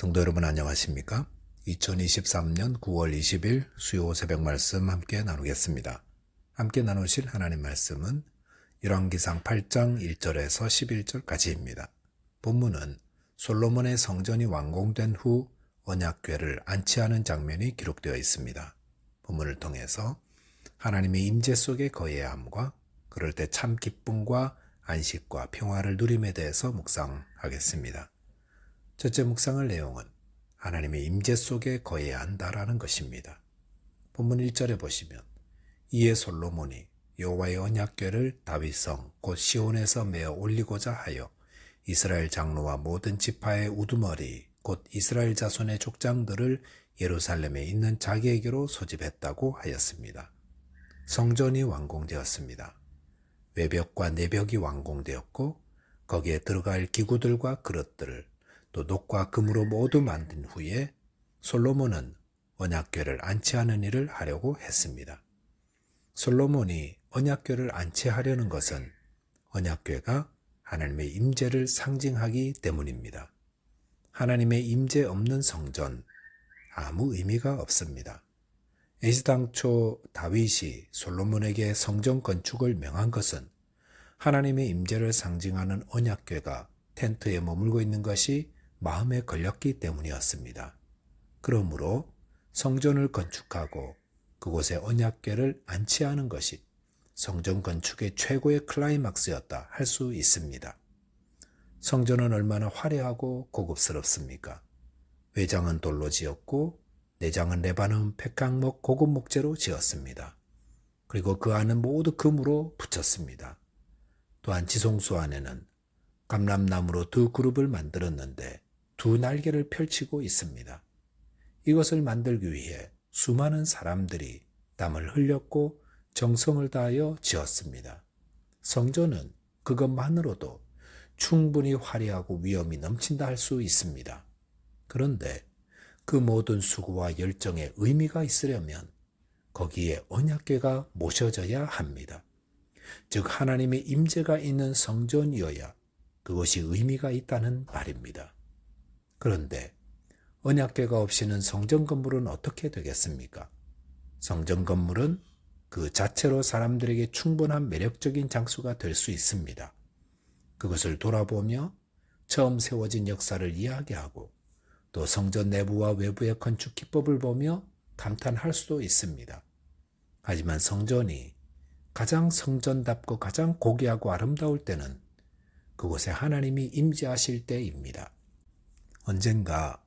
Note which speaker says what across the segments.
Speaker 1: 성도 여러분 안녕하십니까? 2023년 9월 20일 수요 새벽 말씀 함께 나누겠습니다. 함께 나누실 하나님 말씀은 열왕기상 8장 1절에서 11절까지입니다. 본문은 솔로몬의 성전이 완공된 후 언약궤를 안치하는 장면이 기록되어 있습니다. 본문을 통해서 하나님의 임재 속에 거해야 함과 그럴 때 참 기쁨과 안식과 평화를 누림에 대해서 묵상하겠습니다. 첫째 묵상할 내용은 하나님의 임재 속에 거해야 한다라는 것입니다. 본문 1절에 보시면 이에 솔로몬이 여호와의 언약궤를 다윗성 곧 시온에서 메어 올리고자 하여 이스라엘 장로와 모든 지파의 우두머리 곧 이스라엘 자손의 족장들을 예루살렘에 있는 자기에게로 소집했다고 하였습니다. 성전이 완공되었습니다. 외벽과 내벽이 완공되었고 거기에 들어갈 기구들과 그릇들을 또 녹과 금으로 모두 만든 후에 솔로몬은 언약궤를 안치하는 일을 하려고 했습니다. 솔로몬이 언약궤를 안치하려는 것은 언약궤가 하나님의 임재를 상징하기 때문입니다. 하나님의 임재 없는 성전, 아무 의미가 없습니다. 애시당초 다윗이 솔로몬에게 성전 건축을 명한 것은 하나님의 임재를 상징하는 언약궤가 텐트에 머물고 있는 것이 마음에 걸렸기 때문이었습니다. 그러므로 성전을 건축하고 그곳에 언약궤를 안치하는 것이 성전 건축의 최고의 클라이막스였다 할 수 있습니다. 성전은 얼마나 화려하고 고급스럽습니까? 외장은 돌로 지었고 내장은 레바논 백향목 고급 목재로 지었습니다. 그리고 그 안은 모두 금으로 붙였습니다. 또한 지성소 안에는 감람나무로 두 그룹을 만들었는데 두 날개를 펼치고 있습니다. 이것을 만들기 위해 수많은 사람들이 땀을 흘렸고 정성을 다하여 지었습니다. 성전은 그것만으로도 충분히 화려하고 위엄이 넘친다 할 수 있습니다. 그런데 그 모든 수고와 열정에 의미가 있으려면 거기에 언약궤가 모셔져야 합니다. 즉 하나님의 임재가 있는 성전이어야 그것이 의미가 있다는 말입니다. 그런데 언약궤가 없이는 성전 건물은 어떻게 되겠습니까? 성전 건물은 그 자체로 사람들에게 충분한 매력적인 장소가 될 수 있습니다. 그것을 돌아보며 처음 세워진 역사를 이야기하고 또 성전 내부와 외부의 건축 기법을 보며 감탄할 수도 있습니다. 하지만 성전이 가장 성전답고 가장 고귀하고 아름다울 때는 그곳에 하나님이 임재하실 때입니다. 언젠가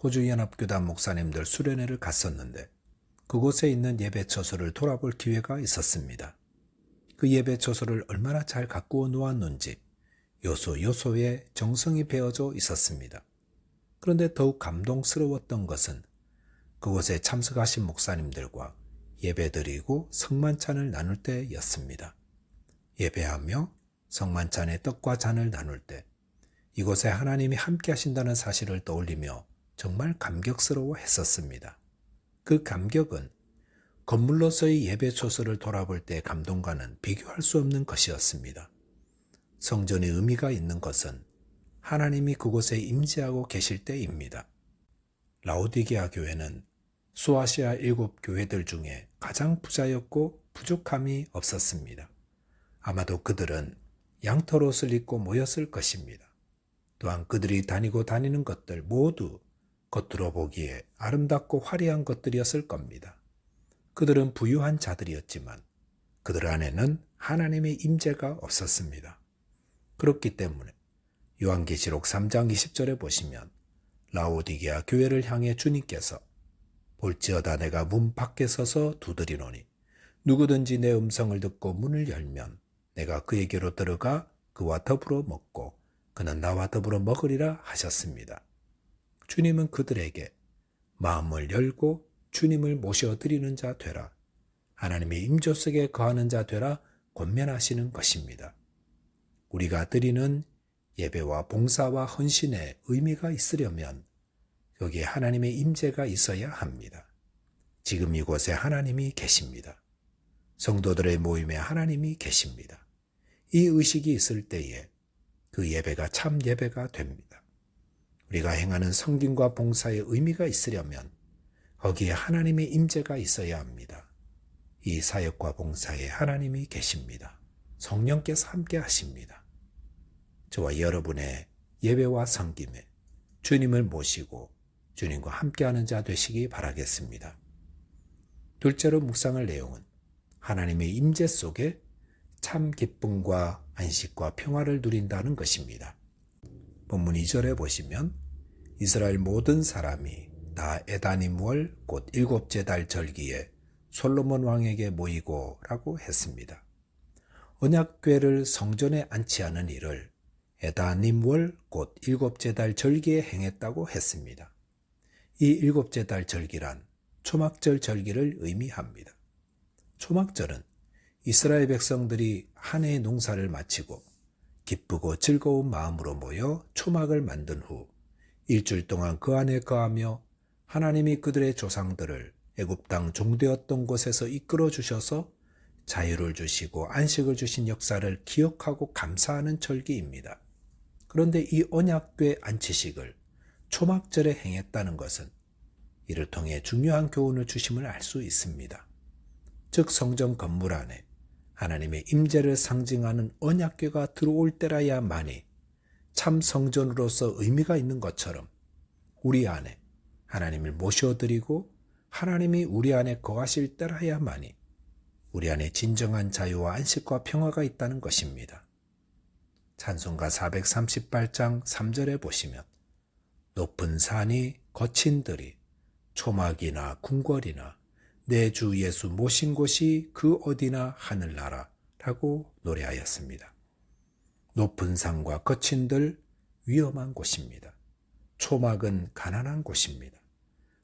Speaker 1: 호주연합교단 목사님들 수련회를 갔었는데 그곳에 있는 예배처소를 돌아볼 기회가 있었습니다. 그 예배처소를 얼마나 잘 가꾸어 놓았는지 요소요소에 정성이 배어져 있었습니다. 그런데 더욱 감동스러웠던 것은 그곳에 참석하신 목사님들과 예배드리고 성만찬을 나눌 때였습니다. 예배하며 성만찬의 떡과 잔을 나눌 때 이곳에 하나님이 함께 하신다는 사실을 떠올리며 정말 감격스러워 했었습니다. 그 감격은 건물로서의 예배 초소를 돌아볼 때의 감동과는 비교할 수 없는 것이었습니다. 성전의 의미가 있는 것은 하나님이 그곳에 임재하고 계실 때입니다. 라오디게아 교회는 소아시아 7교회들 중에 가장 부자였고 부족함이 없었습니다. 아마도 그들은 양털옷을 입고 모였을 것입니다. 또한 그들이 다니는 것들 모두 겉으로 보기에 아름답고 화려한 것들이었을 겁니다. 그들은 부유한 자들이었지만 그들 안에는 하나님의 임재가 없었습니다. 그렇기 때문에 요한계시록 3장 20절에 보시면 라오디게아 교회를 향해 주님께서 볼지어다 내가 문 밖에 서서 두드리노니 누구든지 내 음성을 듣고 문을 열면 내가 그에게로 들어가 그와 더불어 먹고 그는 나와 더불어 먹으리라 하셨습니다. 주님은 그들에게 마음을 열고 주님을 모셔드리는 자 되라, 하나님의 임재 속에 거하는 자 되라 권면하시는 것입니다. 우리가 드리는 예배와 봉사와 헌신에 의미가 있으려면 여기에 하나님의 임재가 있어야 합니다. 지금 이곳에 하나님이 계십니다. 성도들의 모임에 하나님이 계십니다. 이 의식이 있을 때에 그 예배가 참 예배가 됩니다. 우리가 행하는 섬김과 봉사에 의미가 있으려면 거기에 하나님의 임재가 있어야 합니다. 이 사역과 봉사에 하나님이 계십니다. 성령께서 함께 하십니다. 저와 여러분의 예배와 섬김에 주님을 모시고 주님과 함께하는 자 되시기 바라겠습니다. 둘째로 묵상할 내용은 하나님의 임재 속에 참 기쁨과 안식과 평화를 누린다는 것입니다. 본문 2절에 보시면 이스라엘 모든 사람이 다 에다님월 곧 일곱째 달 절기에 솔로몬 왕에게 모이고 라고 했습니다. 언약궤를 성전에 안치하는 일을 에다님월 곧 일곱째 달 절기에 행했다고 했습니다. 이 일곱째 달 절기란 초막절 절기를 의미합니다. 초막절은 이스라엘 백성들이 한 해의 농사를 마치고 기쁘고 즐거운 마음으로 모여 초막을 만든 후 일주일 동안 그 안에 거하며 하나님이 그들의 조상들을 애굽 땅 종되었던 곳에서 이끌어 주셔서 자유를 주시고 안식을 주신 역사를 기억하고 감사하는 절기입니다. 그런데 이 언약궤 안치식을 초막절에 행했다는 것은 이를 통해 중요한 교훈을 주심을 알 수 있습니다. 즉 성전 건물 안에 하나님의 임재를 상징하는 언약궤가 들어올 때라야만이 참 성전으로서 의미가 있는 것처럼 우리 안에 하나님을 모셔드리고 하나님이 우리 안에 거하실 때라야만이 우리 안에 진정한 자유와 안식과 평화가 있다는 것입니다. 찬송가 438장 3절에 보시면 높은 산이 거친 들이 초막이나 궁궐이나 내 주 예수 모신 곳이 그 어디나 하늘나라라고 노래하였습니다. 높은 산과 거친 들 위험한 곳입니다. 초막은 가난한 곳입니다.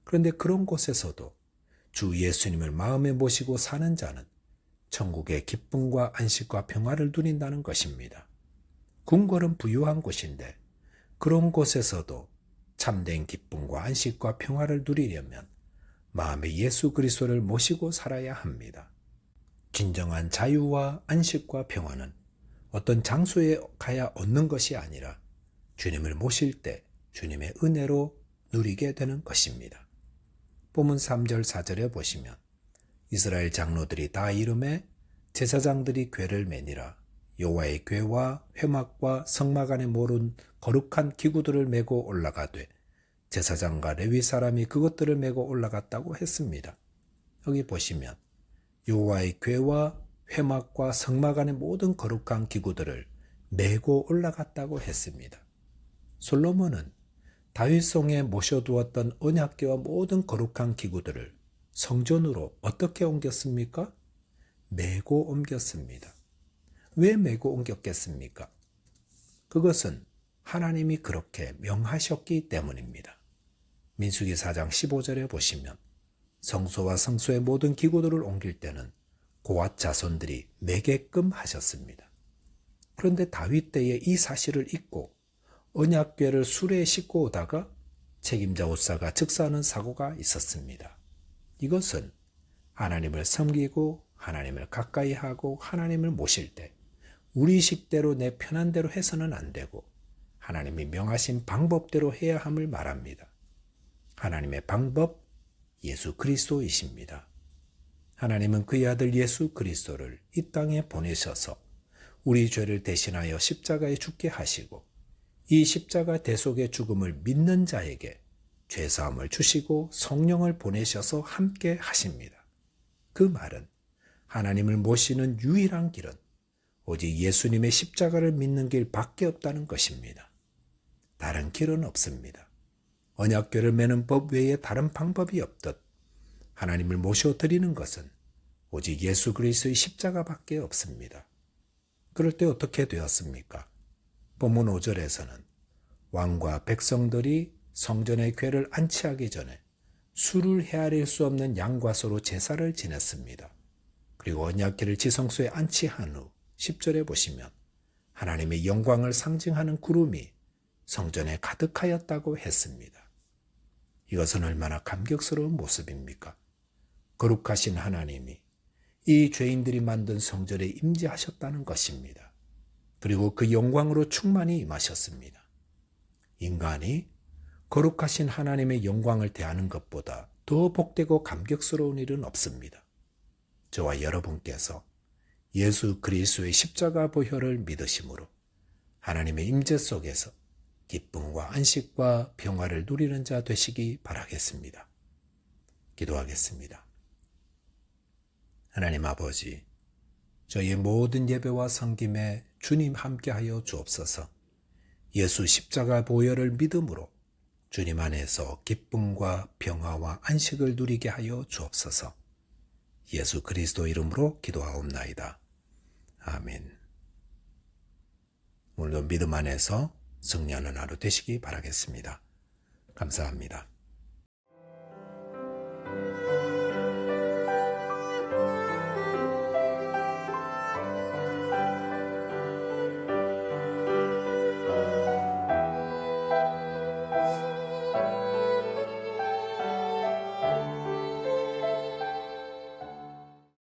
Speaker 1: 그런데 그런 곳에서도 주 예수님을 마음에 모시고 사는 자는 천국의 기쁨과 안식과 평화를 누린다는 것입니다. 궁궐은 부유한 곳인데 그런 곳에서도 참된 기쁨과 안식과 평화를 누리려면 마음에 예수 그리스도를 모시고 살아야 합니다. 진정한 자유와 안식과 평화는 어떤 장소에 가야 얻는 것이 아니라 주님을 모실 때 주님의 은혜로 누리게 되는 것입니다. 본문 3절 4절에 보시면 이스라엘 장로들이 다 이름에 제사장들이 궤를 매니라 여호와의 궤와 회막과 성막 안에 모른 거룩한 기구들을 메고 올라가되 제사장과 레위 사람이 그것들을 메고 올라갔다고 했습니다. 여기 보시면 여호와의 궤와 회막과 성막 안의 모든 거룩한 기구들을 메고 올라갔다고 했습니다. 솔로몬은 다윗성에 모셔두었던 언약궤와 모든 거룩한 기구들을 성전으로 어떻게 옮겼습니까? 메고 옮겼습니다. 왜 메고 옮겼겠습니까? 그것은 하나님이 그렇게 명하셨기 때문입니다. 민수기 4장 15절에 보시면 성소와 성소의 모든 기구들을 옮길 때는 고앗 자손들이 매게끔 하셨습니다. 그런데 다윗 때에 이 사실을 잊고 언약궤를 수레에 싣고 오다가 책임자 옷사가 즉사하는 사고가 있었습니다. 이것은 하나님을 섬기고 하나님을 가까이 하고 하나님을 모실 때 우리 식대로 내 편한 대로 해서는 안 되고 하나님이 명하신 방법대로 해야 함을 말합니다. 하나님의 방법 예수 그리스도이십니다. 하나님은 그의 아들 예수 그리스도를 이 땅에 보내셔서 우리 죄를 대신하여 십자가에 죽게 하시고 이 십자가 대속의 죽음을 믿는 자에게 죄사함을 주시고 성령을 보내셔서 함께 하십니다. 그 말은 하나님을 모시는 유일한 길은 오직 예수님의 십자가를 믿는 길밖에 없다는 것입니다. 다른 길은 없습니다. 언약궤를 매는 법 외에 다른 방법이 없듯 하나님을 모셔드리는 것은 오직 예수 그리스도의 십자가밖에 없습니다. 그럴 때 어떻게 되었습니까? 본문 5절에서는 왕과 백성들이 성전의 궤를 안치하기 전에 수를 헤아릴 수 없는 양과 소로 제사를 지냈습니다. 그리고 언약궤를 지성소에 안치한 후 10절에 보시면 하나님의 영광을 상징하는 구름이 성전에 가득하였다고 했습니다. 이것은 얼마나 감격스러운 모습입니까? 거룩하신 하나님이 이 죄인들이 만든 성전에 임재하셨다는 것입니다. 그리고 그 영광으로 충만히 임하셨습니다. 인간이 거룩하신 하나님의 영광을 대하는 것보다 더 복되고 감격스러운 일은 없습니다. 저와 여러분께서 예수 그리스도의 십자가 보혈을 믿으심으로 하나님의 임재 속에서 기쁨과 안식과 평화를 누리는 자 되시기 바라겠습니다. 기도하겠습니다. 하나님 아버지, 저희의 모든 예배와 섬김에 주님 함께하여 주옵소서. 예수 십자가 보혈을 믿음으로 주님 안에서 기쁨과 평화와 안식을 누리게 하여 주옵소서. 예수 그리스도 이름으로 기도하옵나이다. 아멘. 오늘도 믿음 안에서 승리하는 하루 되시기 바라겠습니다. 감사합니다.